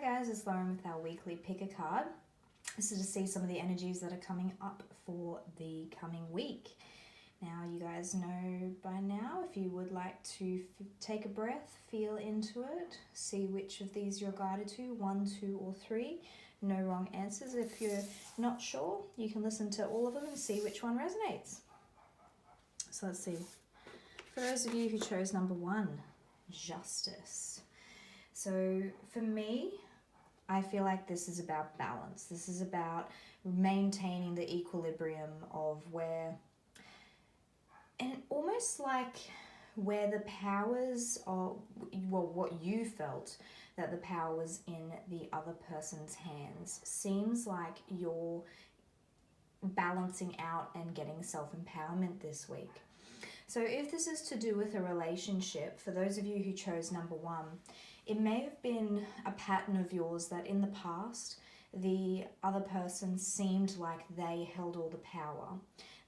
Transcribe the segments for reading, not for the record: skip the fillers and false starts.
guys, it's Lauren with our weekly pick a card. This is to see some of the energies that are coming up for the coming week. Now, you guys know by now, if you would like to take a breath, feel into it, see which of these you're guided to, 1, 2, or 3. No wrong answers. If you're not sure, you can listen to all of them and see which one resonates. So let's see. For those of you who chose number 1, justice. So for me, I feel like this is about balance. This is about maintaining the equilibrium of where, and almost like where the powers are, well, what you felt that the power was in the other person's hands. Seems like you're balancing out and getting self-empowerment this week. So if this is to do with a relationship, for those of you who chose number 1, it may have been a pattern of yours that in the past, the other person seemed like they held all the power,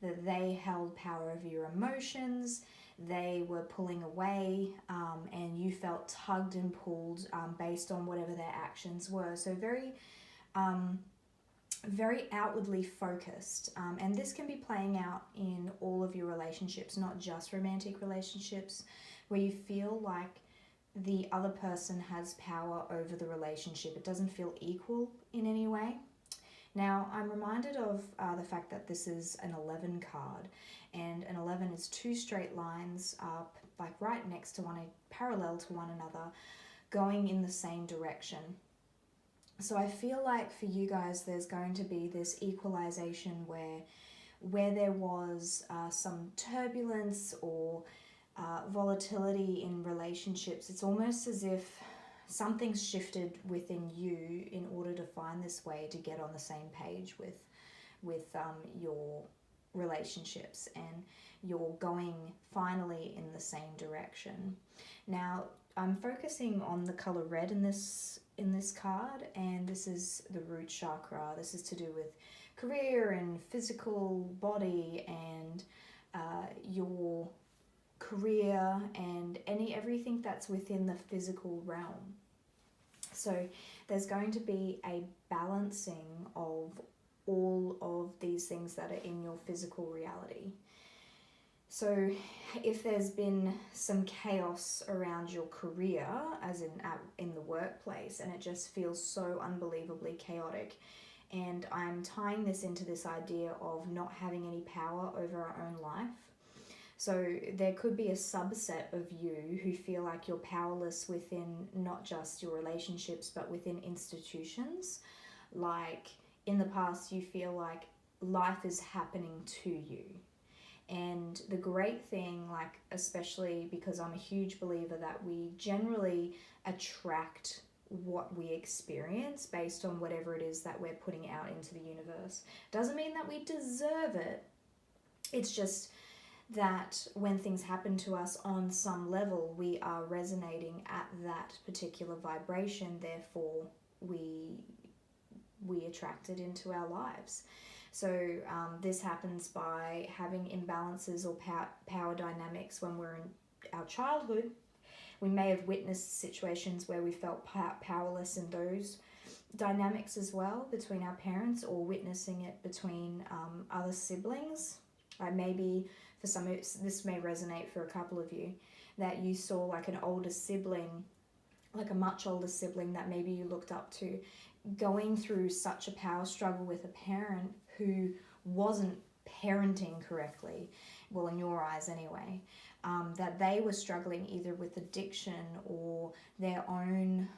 that they held power over your emotions, they were pulling away, and you felt tugged and pulled based on whatever their actions were. So very outwardly focused, and this can be playing out in all of your relationships, not just romantic relationships, where you feel like the other person has power over the relationship. It doesn't feel equal in any way. Now, I'm reminded of the fact that this is an 11 card, and an 11 is 2 straight lines up, like right next to one, parallel to one another, going in the same direction. So I feel like for you guys, there's going to be this equalization where there was some turbulence or volatility in relationships. It's almost as if something's shifted within you in order to find this way to get on the same page with your relationships, and you're going finally in the same direction. Now, I'm focusing on the color red in this card, and this is the root chakra. This is to do with career and physical body and your career and everything that's within the physical realm. So there's going to be a balancing of all of these things that are in your physical reality. So if there's been some chaos around your career, as in the workplace, and it just feels so unbelievably chaotic, and I'm tying this into this idea of not having any power over our own life. So there could be a subset of you who feel like you're powerless within not just your relationships, but within institutions. Like in the past, you feel like life is happening to you. And the great thing, like especially because I'm a huge believer that we generally attract what we experience based on whatever it is that we're putting out into the universe. Doesn't mean that we deserve it. It's just that when things happen to us on some level, we are resonating at that particular vibration, therefore we attract it into our lives. So this happens by having imbalances or power dynamics when we're in our childhood. We may have witnessed situations where we felt powerless in those dynamics as well between our parents, or witnessing it between other siblings. Maybe for some, this may resonate for a couple of you, that you saw like an older sibling, like a much older sibling that maybe you looked up to, going through such a power struggle with a parent who wasn't parenting correctly, well, in your eyes anyway, that they were struggling either with addiction or their own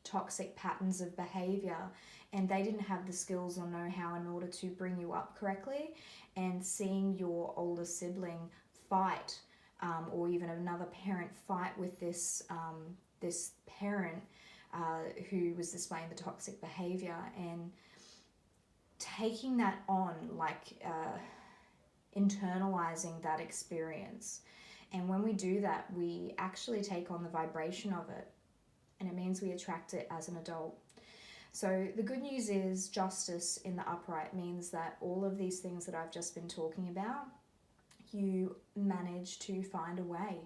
toxic patterns of behavior, and they didn't have the skills or know-how in order to bring you up correctly. And seeing your older sibling fight, or even another parent fight with this parent who was displaying the toxic behavior, and taking that on, like internalizing that experience. And when we do that, we actually take on the vibration of it, and it means we attract it as an adult. So the good news is justice in the upright means that all of these things that I've just been talking about, you manage to find a way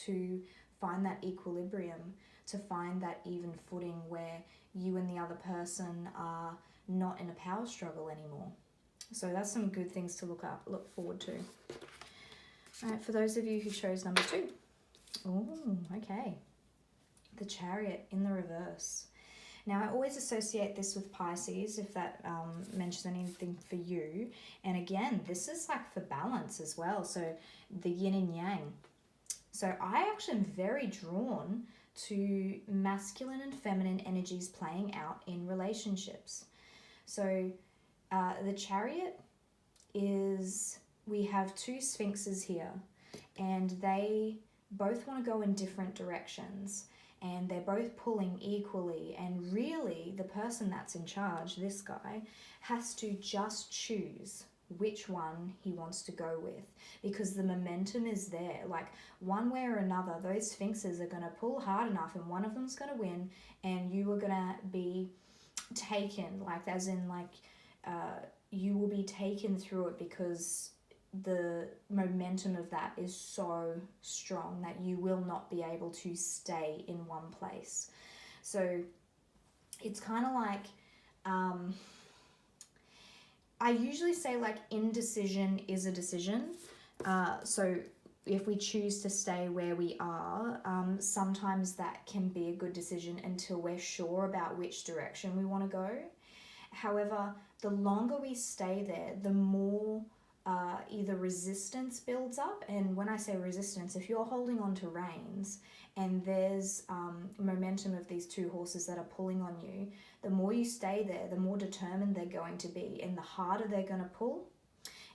to find that equilibrium, to find that even footing where you and the other person are not in a power struggle anymore. So that's some good things to look forward to. All right, for those of you who chose number 2. Oh, okay. The Chariot in the reverse. Now, I always associate this with Pisces, if that mentions anything for you. And again, this is like for balance as well. So the yin and yang. So I actually am very drawn to masculine and feminine energies playing out in relationships. So the Chariot is, we have 2 sphinxes here, and they both want to go in different directions, and they're both pulling equally, and really the person that's in charge, this guy, has to just choose which one he wants to go with, because the momentum is there. Like, one way or another, those sphinxes are going to pull hard enough, and one of them's going to win, and you are going to be taken, like, as in, like, you will be taken through it, because the momentum of that is so strong that you will not be able to stay in one place. So it's kind of like, I usually say, like, indecision is a decision. So if we choose to stay where we are, sometimes that can be a good decision until we're sure about which direction we want to go. However, the longer we stay there, the more either resistance builds up. And when I say resistance, if you're holding on to reins and there's momentum of these 2 horses that are pulling on you, the more you stay there, the more determined they're going to be, and the harder they're going to pull.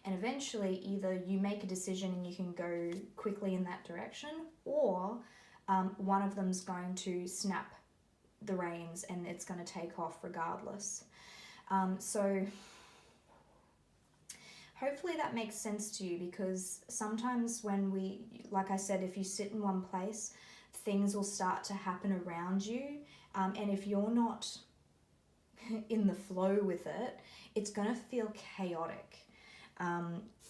And eventually, either you make a decision and you can go quickly in that direction, or one of them's going to snap the reins and it's going to take off regardless. So hopefully that makes sense to you, because sometimes when we, like I said, if you sit in one place, things will start to happen around you. And if you're not in the flow with it, it's going to feel chaotic.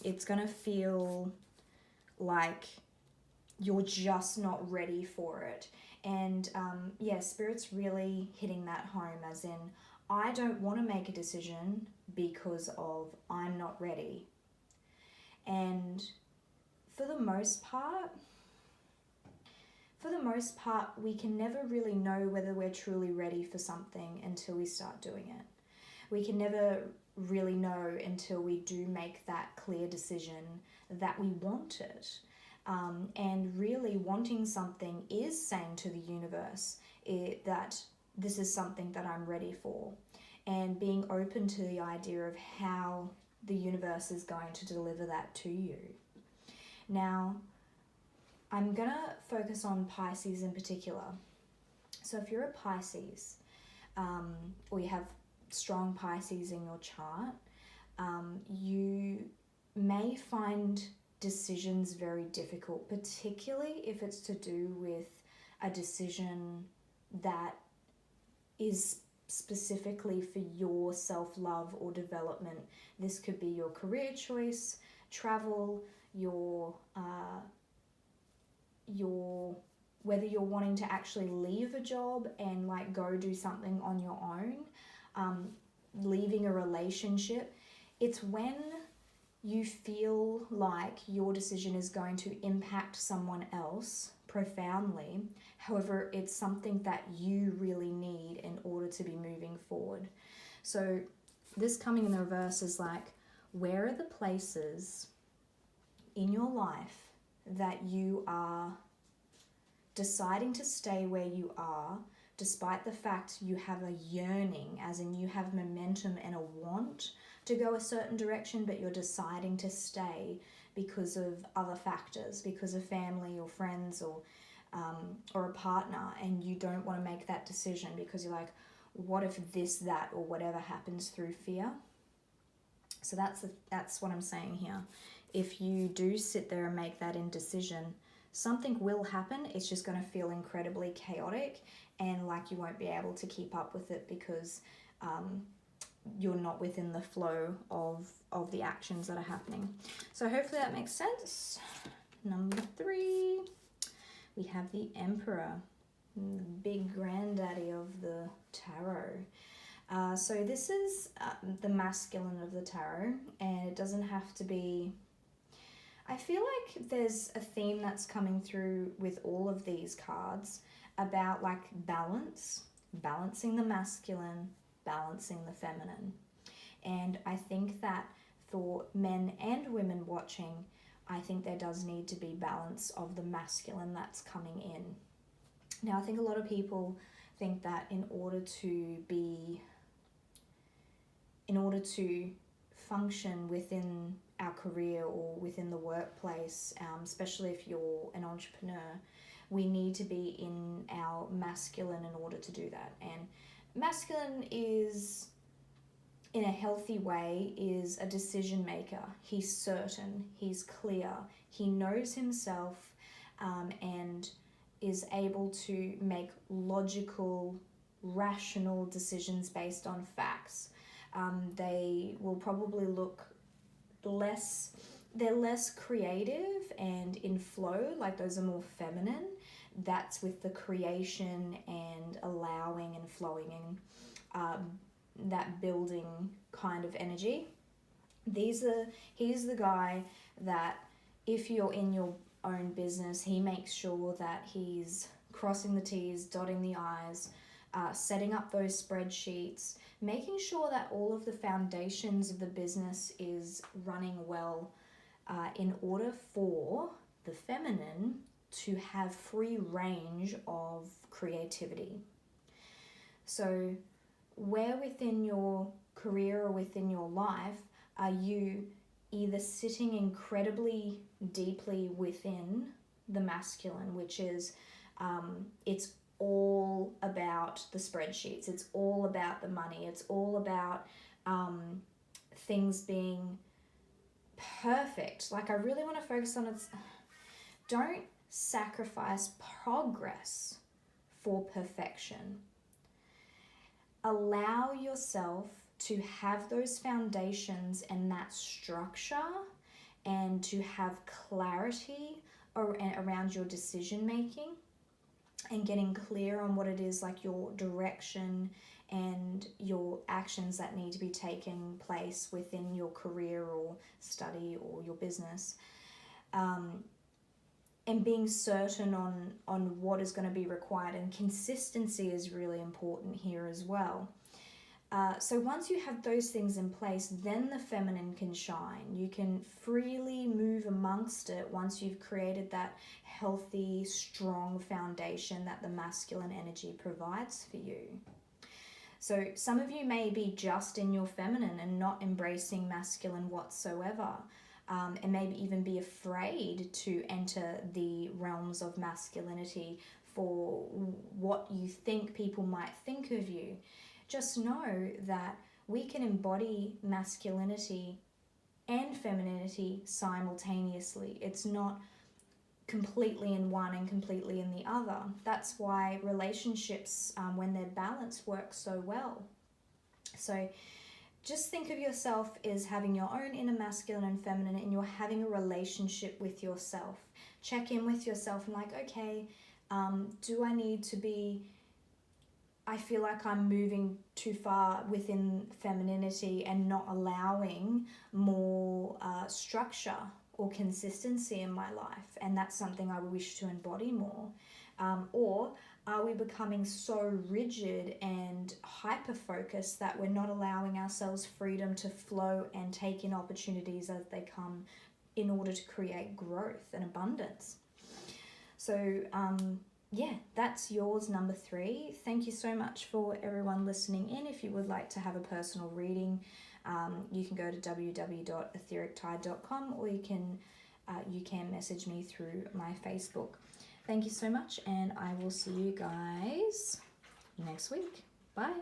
It's going to feel like you're just not ready for it. And Spirit's really hitting that home, as in, I don't want to make a decision because of I'm not ready. And for the most part, we can never really know whether we're truly ready for something until we start doing it. We can never really know until we do make that clear decision that we want it. And really wanting something is saying to the universe that this is something that I'm ready for, and being open to the idea of how the universe is going to deliver that to you. Now, I'm going to focus on Pisces in particular. So if you're a Pisces, or you have strong Pisces in your chart, you may find decisions very difficult, particularly if it's to do with a decision that is specifically for your self-love or development. This could be your career choice, travel, your whether you're wanting to actually leave a job and like go do something on your own, leaving a relationship. It's when you feel like your decision is going to impact someone else profoundly. However, it's something that you really need in order to be moving forward. So this coming in the reverse is like, where are the places in your life that you are deciding to stay where you are, despite the fact you have a yearning, as in you have momentum and a want to go a certain direction, but you're deciding to stay because of other factors, because of family or friends or a partner, and you don't want to make that decision because you're like, what if this, that, or whatever happens through fear? So that's what I'm saying here. If you do sit there and make that indecision, something will happen. It's just going to feel incredibly chaotic, and like you won't be able to keep up with it because you're not within the flow of the actions that are happening. So hopefully that makes sense. Number 3, we have the Emperor, big granddaddy of the tarot. So this is the masculine of the tarot, and it doesn't have to be... I feel like there's a theme that's coming through with all of these cards about like balance, balancing the masculine, balancing the feminine. And I think that for men and women watching, I think there does need to be balance of the masculine that's coming in. Now, I think a lot of people think that in order to function within our career or within the workplace, especially if you're an entrepreneur, we need to be in our masculine in order to do that. And masculine is, in a healthy way, is a decision maker. He's certain, he's clear, he knows himself, and is able to make logical, rational decisions based on facts. They will probably look they're less creative and in flow, like those are more feminine. That's with the creation and allowing and flowing and that building kind of energy. He's the guy that if you're in your own business, he makes sure that he's crossing the T's, dotting the I's, setting up those spreadsheets, making sure that all of the foundations of the business is running well, in order for the feminine to have free range of creativity. So where within your career or within your life are you either sitting incredibly deeply within the masculine, which is it's all about the spreadsheets, it's all about the money, it's all about things being perfect. Like, I really want to focus on it. Don't sacrifice progress for perfection. Allow yourself to have those foundations and that structure, and to have clarity around your decision making and getting clear on what it is, like your direction and your actions that need to be taking place within your career or study or your business. And being certain on what is going to be required, and consistency is really important here as well. So once you have those things in place, then the feminine can shine. You can freely move amongst it once you've created that healthy, strong foundation that the masculine energy provides for you. So some of you may be just in your feminine and not embracing masculine whatsoever. And maybe even be afraid to enter the realms of masculinity for what you think people might think of you. Just know that we can embody masculinity and femininity simultaneously. It's not completely in one and completely in the other. That's why relationships, when they're balanced, work so well. So just think of yourself as having your own inner masculine and feminine, and you're having a relationship with yourself. Check in with yourself and like, okay, do I need to be... I feel like I'm moving too far within femininity and not allowing more structure or consistency in my life, and that's something I wish to embody more. Or are we becoming so rigid and hyper-focused that we're not allowing ourselves freedom to flow and take in opportunities as they come in order to create growth and abundance? So yeah, that's yours, number 3. Thank you so much for everyone listening in. If you would like to have a personal reading, you can go to www.etherictide.com, or you can message me through my Facebook. Thank you so much, and I will see you guys next week. Bye.